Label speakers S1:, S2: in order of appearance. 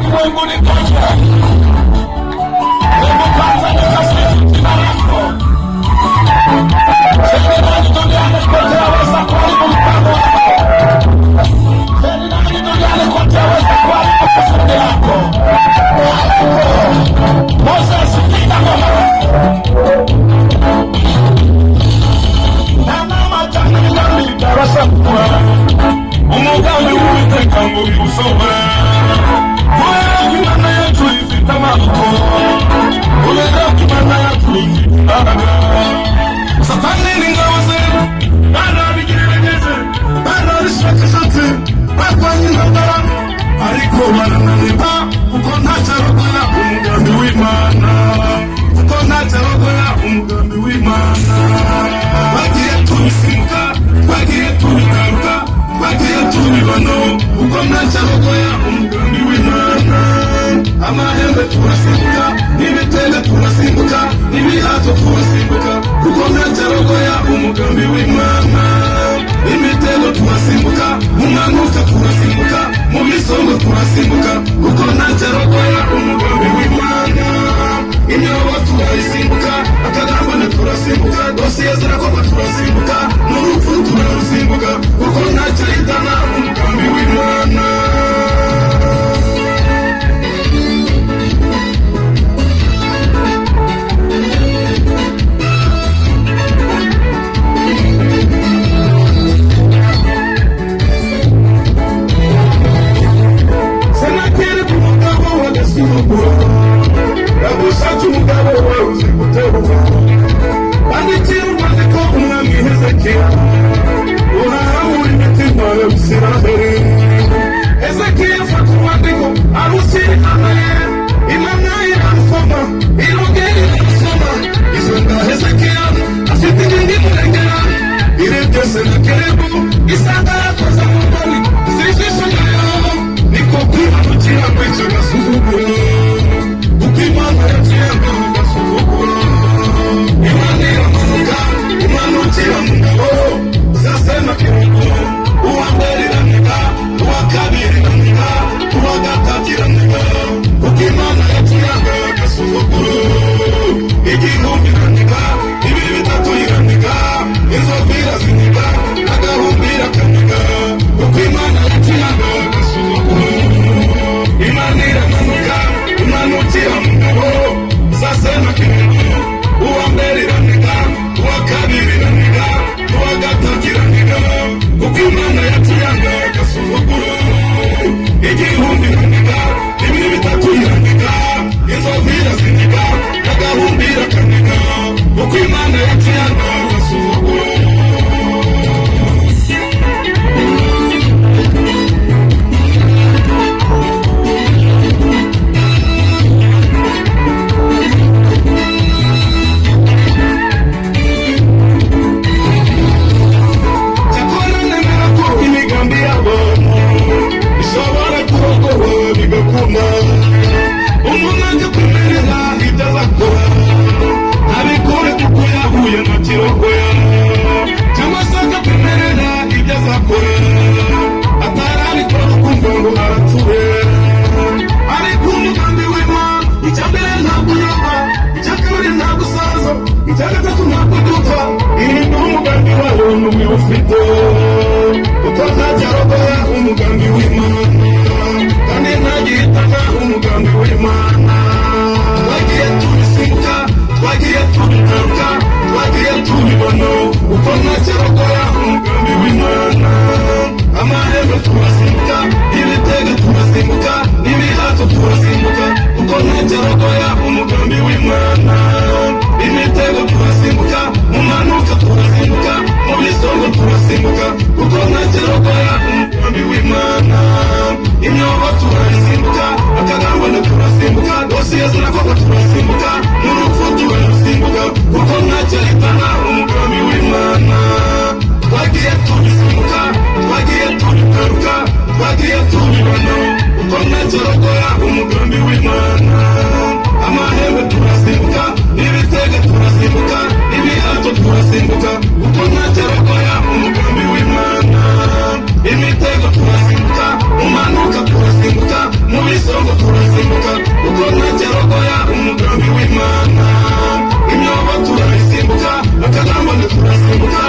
S1: ulimwenguni kote. Hebu kwanza nikasifu jina lako. Sema nani duniani kote aweza kuharibu mpango wako? Sema nani duniani kote aweza kuharibu kusudi lako? Moses, piga ngoma. Nana majani ngambi darasa kwa. Umugambi uiteka nguri usome. Wewe kimana yetu ifitamako. Wewe kimana yetu ifitamako. Satani ningawaze. Bana bigirelegeze. Bana riswekesate. Bakwa nyinagara. Ariko barananiba. Uko ntacarogoya umugambi w'Imana. Uko ntacarogoya umugambi w'Imana. Bagiye tubisimbuka. Bagiye tubigaruka. Bagiye tubibano. Uko ntacarogoya umugambi w'Imana. Amahembe turasimbuka. N'ibitega turasimbuka. N'ibihato turasimbuka. Uko ntacarogoya umugambi w'Imana. Imitego turasimbuka. Mu manuka turasimbuka. Mu misongo turasimbuka. Uko ntacarogoya umugambi w'Imana. Imyobo turayisimbuka. Akagambane turasimbuka. Dosiye zirakorwa turasimbuka. N'urupfu turarusimbuka. Uko ntacahitana umugambi w'Imana. Senakere kumugabo w'agasuzuguro. Yagushatse umugabo wawe uzi guterura. Bandikira umwandiko umwami Hezekiya. Urahabura imitima y'Abisiraheli. Hezekiya afata umwandiko awushyira Imana ye. Imana iramusoma. Irongera iramusoma. Isonga Hezekiya afite ibindi murengera. Irebye Senakeribu isanga yakoze mu mboni z'ijisho ryayo. Niko kwimanukira kw'icyo gasuzuguro. Uko Imana yaciye mu gasuzuguro. Imana iramanuka imanukira mu ngabo za Senakeribu. Uwa mbere iraniga, uwa kabiri iraniga, uwa gatatu iraniga. Uko Imana yaciye mu gasuzuguro. Igihumbi iraniga, ibiri bitatu iraniga, inzovu iraziniga, agahumbi irakaniga. Uko Imana yaciye mu gasuzuguro. Imana iramanuka imanukira mu ngabo za Senakeribu. Uwa mbere iraniga, uwa kabiri iraniga, uwa gatatu iraniga. Uko Imana yaciye mu gasuzuguro. Igihumbi iraniga, ibiri bitatu iraniga, inzovu iraziniga, agahumbi irakaniga. Uko Imana yaciye mu gasuzuguro. Cyakora nemera ko imigambi yabo ishobora kurogoha bigakunda. Umuntu ajya kwemerera ibyo azakora, ntabikore kuko yahuye na kirogoya. Cyangwa se akakwemerera ibyo azakora, atarabikora ukumva ngo arapfuye. Ariko umugambi w'Imana, icya mbere ntabwo uyobwa, icya kabiri ntabwo usaza, icya gatatu ntabwo udupfa. Ihindura umugambi wayo n'uwo ufite. Kuko ntacarogoya umugambi w'Imana, kandi ntagihitana umugambi w'Imana. Twagiye tubisimbuka, twagiye tubigaruka, twagiye tubibona. Kuko ntacarogoya umugambi w'Imana. Amahembe turasimbuka, ibitega turasimbuka, n'ibihato turasimbuka. Kuko ntacarogoya umugambi w'Imana. Imitego turasimbuka, mu manuka turasimbuka, mu bisongo turasimbuka. Kuko ntacarogoya umugambi w'Imana. Imyobo turayisimbuka, akagambane turasimbuka, dosiye zirakorwa turasimbuka, n'urupfu turarusimbuka. Kuko ntacahitana umugambi w'Imana. Twagiye tubisimbuka, twagiye tubigaruka, twagiye tubibona. Kuko ntacarogoya umugambi w'Imana. Amahembe turasimbuka, ibitega turasimbuka, ibihato turasimbuka. Kuko ntacarogoya umugambi w'Imana. Imitego turasimbuka, mu manuka turasimbuka, mu bisongo turasimbuka.
S2: turasimbuka kuko ntacyarogoya umugambi w'Imana. Imyobo turayisimbuka, akagambane turasimbuka